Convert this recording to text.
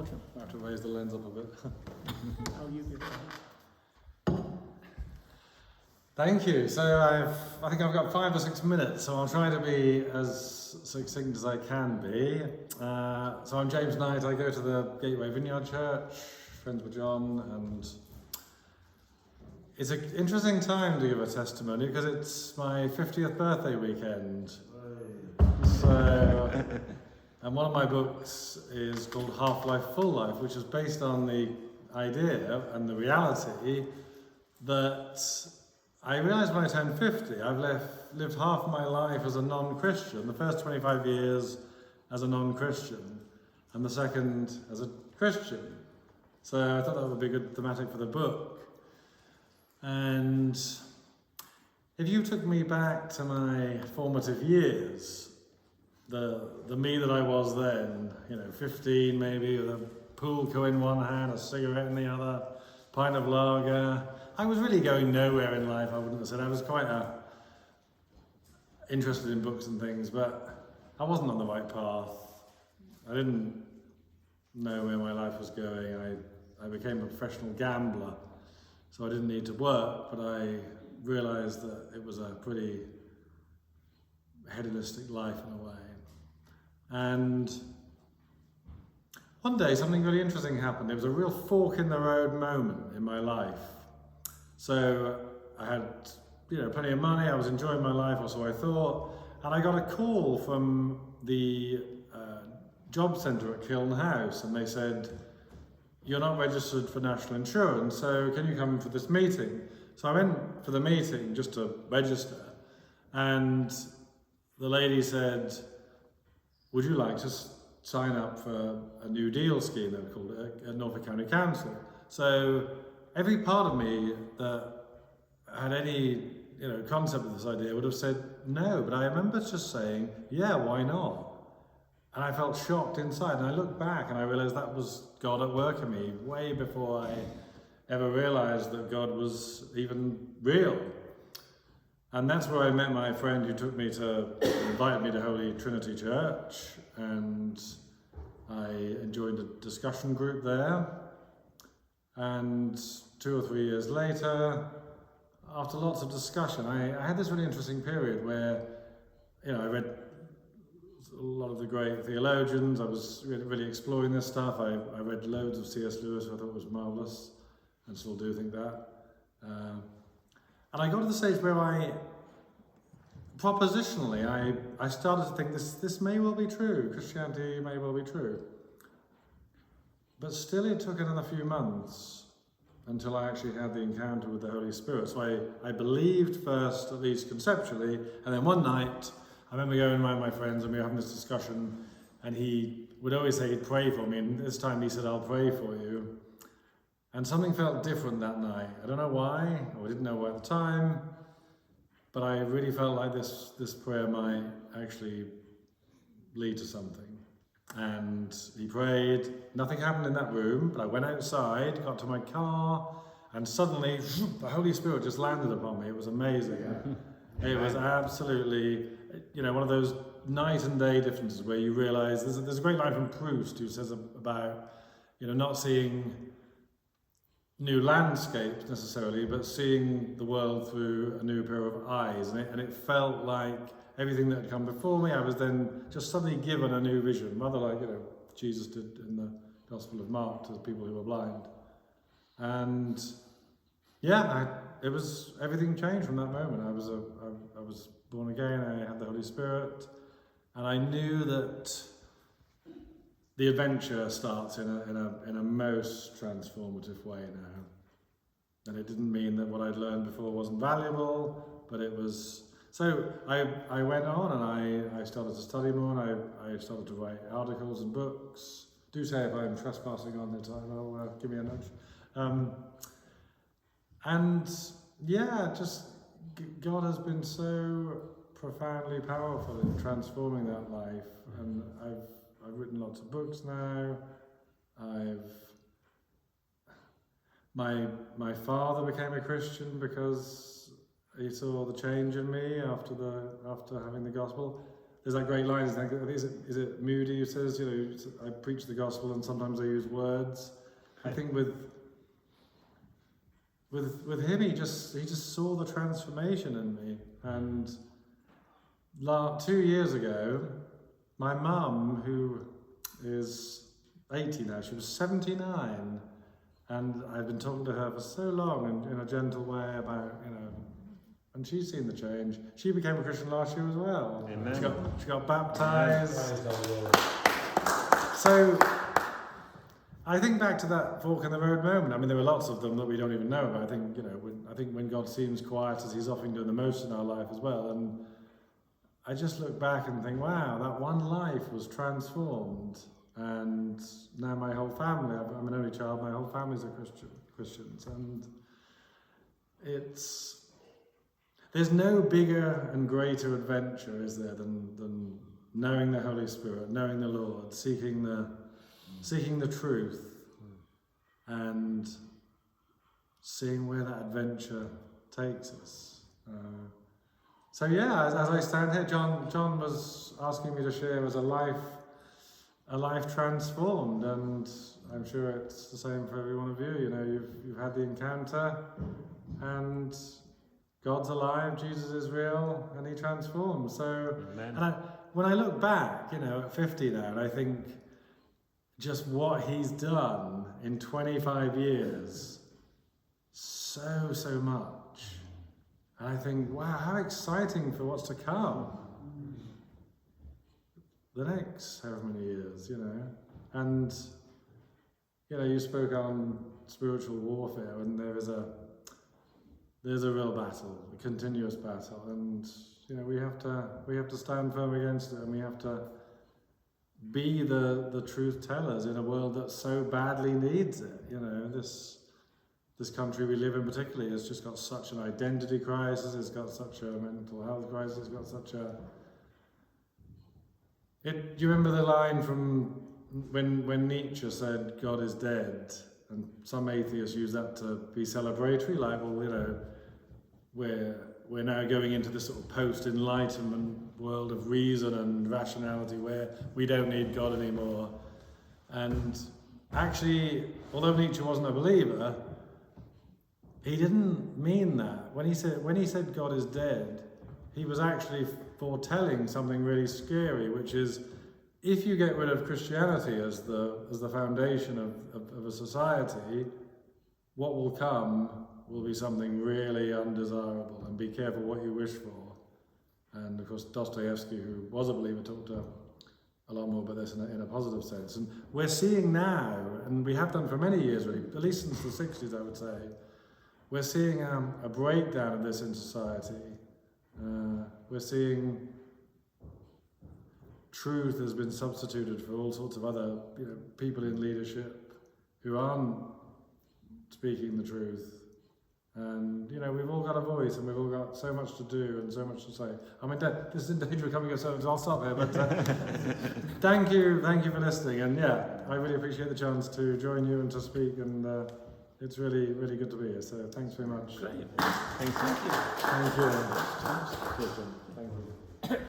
welcome. I have to raise the lens up a bit. Oh, you get that. Thank you. So I think I've got 5 or 6 minutes, so I'll try to be as succinct as I can be. So I'm James Knight. I go to the Gateway Vineyard Church, friends with John, and it's an interesting time to give a testimony because it's my 50th birthday weekend. So, and one of my books is called Half-Life, Full Life, which is based on the idea and the reality that I realised when I turned 50, I've lived half my life as a non-Christian, the first 25 years as a non-Christian, and the second as a Christian. So I thought that would be a good thematic for the book. And if you took me back to my formative years, the me that I was then, 15 maybe, with a pool cue in one hand, a cigarette in the other, pint of lager, I was really going nowhere in life, I wouldn't have said. I was quite interested in books and things, but I wasn't on the right path. I didn't know where my life was going. I became a professional gambler, so I didn't need to work, but I realised that it was a pretty hedonistic life in a way. And one day something really interesting happened. It was a real fork in the road moment in my life. So I had, plenty of money, I was enjoying my life, or so I thought, and I got a call from the job centre at Kiln House, and they said, "You're not registered for national insurance, so can you come for this meeting?" So I went for the meeting just to register, and the lady said, "Would you like to sign up for a New Deal scheme," they called it, at Norfolk County Council. So every part of me that had any concept of this idea would have said no, but I remember just saying, yeah, why not? And I felt shocked inside, and I looked back and I realised that was God at work in me, way before I ever realised that God was even real. And that's where I met my friend who invited me to Holy Trinity Church, and I joined a discussion group there. And 2 or 3 years later, after lots of discussion, I had this really interesting period where, I read a lot of the great theologians. I was really exploring this stuff. I read loads of C.S. Lewis, who I thought was marvellous, and still do think that. And I got to the stage where propositionally, I started to think this may well be true. Christianity may well be true. But still it took another few months until I actually had the encounter with the Holy Spirit. So I believed first, at least conceptually, and then one night, I remember going around my friends and we were having this discussion, and he would always say he'd pray for me, and this time he said, "I'll pray for you." And something felt different that night. I don't know why, or I didn't know why at the time, but I really felt like this prayer might actually lead to something. And he prayed, nothing happened in that room, but I went outside, got to my car, and suddenly the Holy Spirit just landed upon me. It was amazing. It was absolutely, one of those night and day differences where you realise, there's a great line from Proust who says about, not seeing new landscapes necessarily, but seeing the world through a new pair of eyes, and it felt like everything that had come before me, I was then just suddenly given a new vision, rather like Jesus did in the Gospel of Mark to the people who were blind. And everything changed from that moment. I was born again. I had the Holy Spirit, and I knew that the adventure starts in a most transformative way now. And it didn't mean that what I'd learned before wasn't valuable, but it was. So I went on and I started to study more, and I started to write articles and books. Do say if I'm trespassing on it, give me a nudge. Just God has been so profoundly powerful in transforming that life, and I've written lots of books now. My father became a Christian because he saw the change in me after having the gospel. there's that great line, is it Moody who says, you know, I preach the gospel and sometimes I use words. I think with him, he just saw the transformation in me. And 2 years ago, my mum, who is 80 now, she was 79, and I've been talking to her for so long in a gentle way about, you know, and she's seen the change. She became a Christian last year as well. Amen. She got baptized. So I think back to that fork in the road moment. I mean, there were lots of them that we don't even know about. I think, you know, when God seems quiet, as he's often doing the most in our life as well. And I just look back and think, wow, that one life was transformed. And now my whole family, I'm an only child, my whole family's are Christians. And there's no bigger and greater adventure, is there, than knowing the Holy Spirit, knowing the Lord, seeking the truth, and seeing where that adventure takes us. So yeah, as I stand here, John was asking me to share as a life transformed, and I'm sure it's the same for every one of you. You know, you've had the encounter, and God's alive, Jesus is real, and he transforms. So, Amen. And when I look back, you know, at 50 now, and I think just what he's done in 25 years, so much. And I think, wow, how exciting for what's to come. The next however many years, you know. And, you know, you spoke on spiritual warfare, and there's a real battle, a continuous battle, and you know we have to stand firm against it, and we have to be the truth tellers in a world that so badly needs it. You know, this country we live in particularly has just got such an identity crisis, it's got such a mental health crisis, it's got such a... Do you remember the line from when Nietzsche said God is dead, and some atheists use that to be celebratory, like, well, you know, we're now going into this sort of post-enlightenment world of reason and rationality where we don't need God anymore. And actually, although Nietzsche wasn't a believer, he didn't mean that. When he said God is dead, he was actually foretelling something really scary, which is if you get rid of Christianity as the foundation of a society, what will come will be something really undesirable, and be careful what you wish for. And of course Dostoevsky, who was a believer, talked a lot more about this in a positive sense. And we're seeing now, and we have done for many years really, at least since the 60s I would say, we're seeing a breakdown of this in society. We're seeing truth has been substituted for all sorts of other, you know, people in leadership who aren't speaking the truth. And, you know, we've all got a voice, and we've all got so much to do and so much to say. I mean, this is in danger of coming a so I'll stop here, but thank you for listening. And yeah, I really appreciate the chance to join you and to speak, and it's really, really good to be here. So thanks very much. Great. Thank you. Thank you.